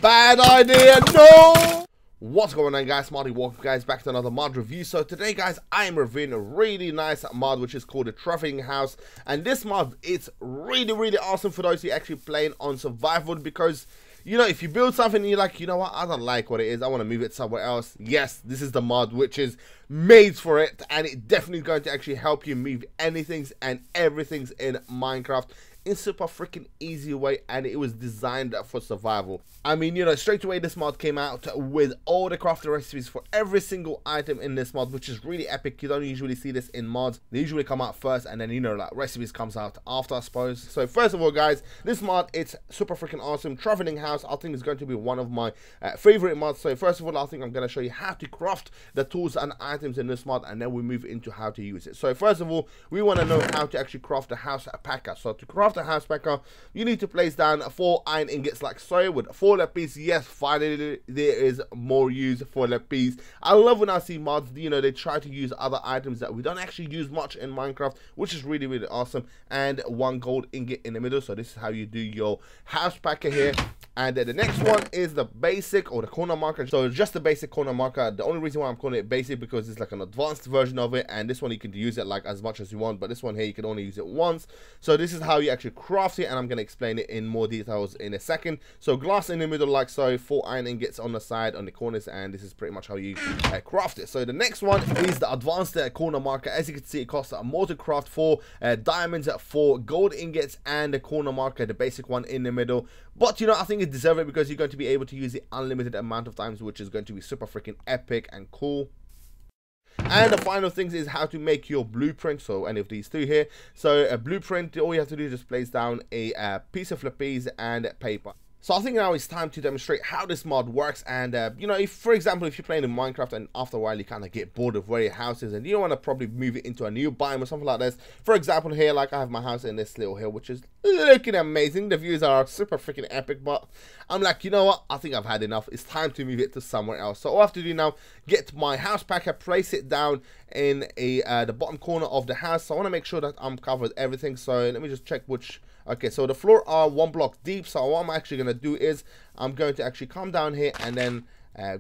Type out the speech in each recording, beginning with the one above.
Bad idea, no! What's going on, guys? Smarty, welcome guys back to another mod review. So today guys, I am reviewing a really nice mod which is called the Trafficking House, and this mod, it's really awesome for those who are actually playing on survival, because you know, if you build something and you're like, you know what, I don't like what it is, I want to move it somewhere else. Yes, this is the mod which is made for it, and it definitely is going to actually help you move anything and everything in Minecraft in super freaking easy way, and it was designed for survival. I mean, you know, straight away this mod came out with all the crafting recipes for every single item in this mod, which is really epic. You don't usually see this in mods. They usually come out first, and then, you know, like recipes comes out after, I suppose. So first of all guys, this mod, it's super freaking awesome. Trafficking House, I think, is going to be one of my favorite mods. So first of all, I think I'm going to show you how to craft the tools and items in this mod, and then we move into how to use it. So first of all, we want to know how to actually craft a house packer. So to craft a house packer, you need to place down 4 iron ingots like so with 4 lead pieces. Yes, finally there is more use for lead piece. I love when I see mods, you know, they try to use other items that we don't actually use much in Minecraft, which is really awesome. And 1 gold ingot in the middle. So this is how you do your house packer here. And then the next one is the basic, or the corner marker. So just the basic corner marker. The only reason why I'm calling it basic, because it's like an advanced version of it, and this one you can use it like as much as you want, but this one here you can only use it once. So this is how you actually craft it, and I'm going to explain it in more details in a second. So glass in the middle like so, 4 iron ingots on the side, on the corners, and this is pretty much how you craft it. So the next one is the advanced corner marker. As you can see, it costs more to craft, 4 diamonds, 4 gold ingots, and the corner marker, the basic one in the middle. But you know, I think it deserves it because you're going to be able to use it unlimited amount of times, which is going to be super freaking epic and cool. And the final thing is how to make your blueprint. So any of these two here. So a blueprint, all you have to do is just place down a piece of lapis and paper. So I think now it's time to demonstrate how this mod works. And you know, if for example, if you're playing in Minecraft and after a while you kind of get bored of where your house is and you want to probably move it into a new biome or something like this. For example, here, like I have my house in this little hill, which is looking amazing. The views are super freaking epic, but I'm like, you know what, I think I've had enough. It's time to move it to somewhere else. So all I have to do now, get my house packer, place it down in the bottom corner of the house. So I want to make sure that I'm covered everything. So let me just check which. Okay, so the floor are 1 block deep. So what I'm actually going to do is I'm going to actually come down here and then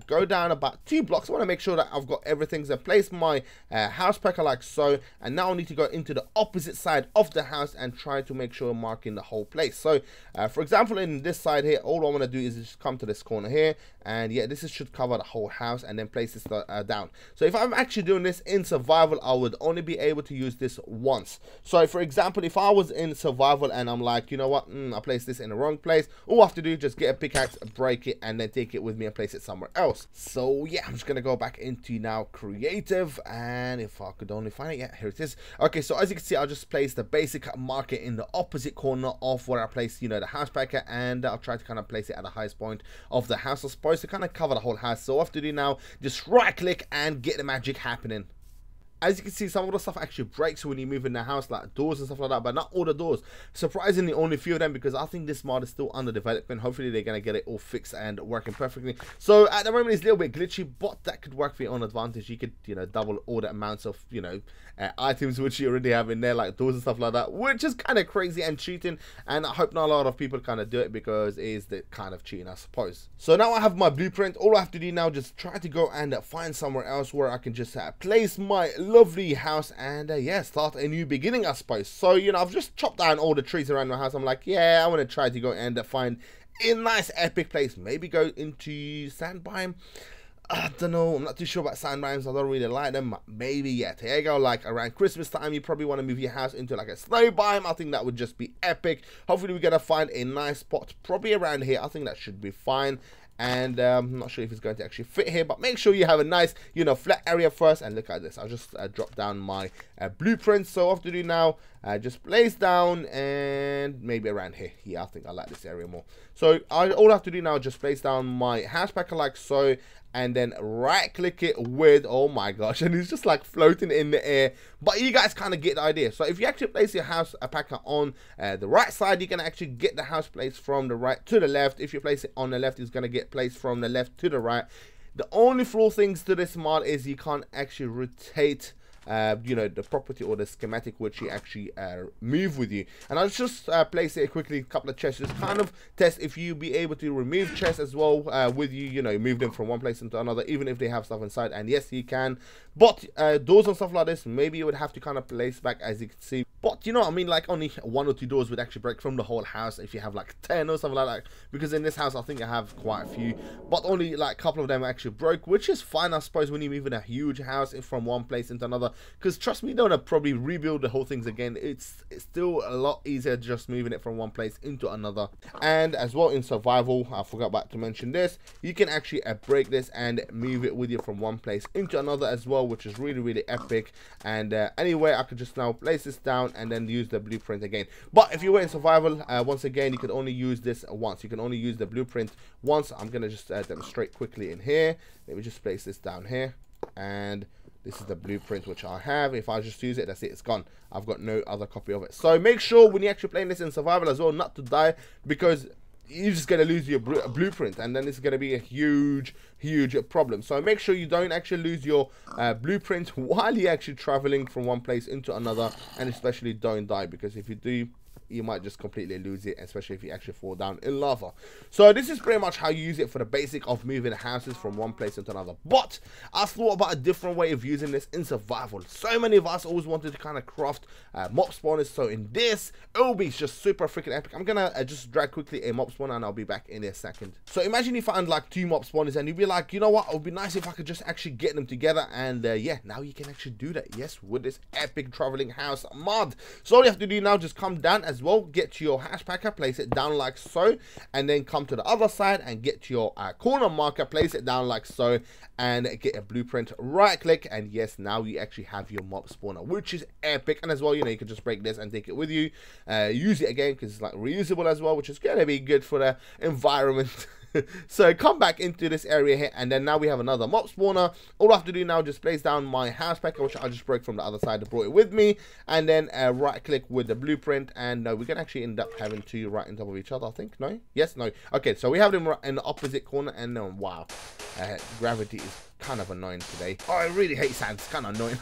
go down about 2 blocks. I want to make sure that I've got everything. So place my house packer like so, and now I need to go into the opposite side of the house and try to make sure I'm marking the whole place. So for example, in this side here, all I want to do is just come to this corner here, and yeah, this should cover the whole house, and then place this down. So if I'm actually doing this in survival, I would only be able to use this once. So for example, if I was in survival and I'm like, you know what, I placed this in the wrong place, all I have to do is just get a pickaxe, break it, and then take it with me and place it somewhere else. So yeah, I'm just gonna go back into now creative, and if I could only find it, yeah, here it is. Okay, so as you can see, I'll just place the basic marker in the opposite corner of where I placed, you know, the house packer, and I'll try to kind of place it at the highest point of the house, I suppose, to kind of cover the whole house. So all I have to do now, just right click and get the magic happening. As you can see, some of the stuff actually breaks when you move in the house, like doors and stuff like that, but not all the doors. Surprisingly, only a few of them, because I think this mod is still under development. Hopefully, they're going to get it all fixed and working perfectly. So at the moment, it's a little bit glitchy, but that could work for your own advantage. You could, you know, double all the amounts of, you know, items which you already have in there, like doors and stuff like that, which is kind of crazy and cheating. And I hope not a lot of people kind of do it, because it is the kind of cheating, I suppose. So now I have my blueprint. All I have to do now, just try to go and find somewhere else where I can just place my lovely house and yeah, start a new beginning, I suppose. So you know, I've just chopped down all the trees around my house. I'm like, yeah, I want to try to go and find a nice epic place. Maybe go into sand biome. I don't know, I'm not too sure about sand biomes. I don't really like them. Maybe, yeah, there you go. Like around Christmas time, you probably want to move your house into like a snow biome. I think that would just be epic. Hopefully we're gonna find a nice spot probably around here. I think that should be fine. And I'm not sure if it's going to actually fit here, but make sure you have a nice, you know, flat area first. And look at this, I'll just drop down my blueprint. So what I have to do now, just place down and maybe around here. Yeah, I think I like this area more. So all I have to do now is just place down my house packer like so, and then right click it with, oh my gosh, and it's just like floating in the air. But you guys kind of get the idea. So if you actually place your house packer on the right side, you can actually get the house placed from the right to the left. If you place it on the left, it's going to get placed from the left to the right. The only flaw things to this mod is you can't actually rotate you know, the property or the schematic which you actually move with you. And I'll just place it quickly, a couple of chests, just kind of test if you be able to remove chests as well with you, you know, move them from one place into another, even if they have stuff inside. And yes, you can, but doors and stuff like this, maybe you would have to kind of place back, as you can see. But you know what I mean, like only 1 or 2 doors would actually break from the whole house if you have like 10 or something like that, because in this house I think I have quite a few, but only like a couple of them actually broke, which is fine I suppose when you move in a huge house from one place into another, because trust me, you don't have to probably rebuild the whole things again. It's still a lot easier just moving it from one place into another. And as well in survival, I forgot about to mention this, you can actually break this and move it with you from one place into another as well, which is really epic. And anyway, I could just now place this down and then use the blueprint again. But if you were in survival, once again, you could only use this once. You can only use the blueprint once. I'm gonna just demonstrate quickly in here. Let me just place this down here, and this is the blueprint which I have. If I just use it, that's it, it's gone. I've got no other copy of it. So make sure when you're actually playing this in survival as well, not to die, because you're just going to lose your blueprint, and then it's going to be a huge problem. So make sure you don't actually lose your blueprint while you're actually traveling from one place into another, and especially don't die, because if you do, you might just completely lose it, especially if you actually fall down in lava. So this is pretty much how you use it for the basic of moving houses from one place into another. But I thought about a different way of using this in survival. So many of us always wanted to kind of craft mob spawners, so in this it will be just super freaking epic. I'm gonna just drag quickly a mob spawner and I'll be back in a second. So imagine you find like 2 mob spawners and you'd be like, you know what, it would be nice if I could just actually get them together. And yeah, now you can actually do that, yes, with this epic traveling house mod. So all you have to do now, just come down as well, get to your hash packer, place it down like so, and then come to the other side and get to your corner marker, place it down like so, and get a blueprint, right click, and yes, now you actually have your mob spawner, which is epic. And as well, you know, you can just break this and take it with you, use it again because it's like reusable as well, which is gonna be good for the environment. So come back into this area here, and then now we have another mob spawner. All I have to do now, just place down my house packer, which I just broke from the other side and brought it with me, and then right click with the blueprint, and we can actually end up having 2 right on top of each other, I think. No, yes, no, okay, so we have them right in the opposite corner. And wow, gravity is kind of annoying today. Oh, I really hate sand, it's kind of annoying.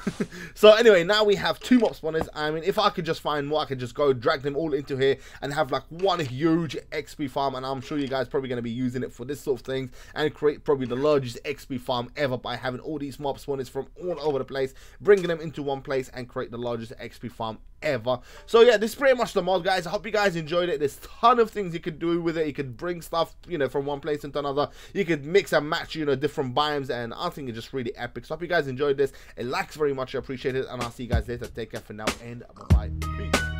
So anyway, now we have 2 mob spawners. I mean, if I could just find more, I could just go drag them all into here and have like one huge XP farm. And I'm sure you guys probably going to be using it for this sort of thing, and create probably the largest XP farm ever by having all these mob spawners from all over the place, bringing them into one place and create the largest XP farm ever. So yeah, this is pretty much the mod, guys. I hope you guys enjoyed it. There's a ton of things you could do with it. You could bring stuff, you know, from one place into another. You could mix and match, you know, different biomes, and I think it's just really epic. So I hope you guys enjoyed this. A like's very much appreciated, and I'll see you guys later. Take care for now, and bye bye. Peace.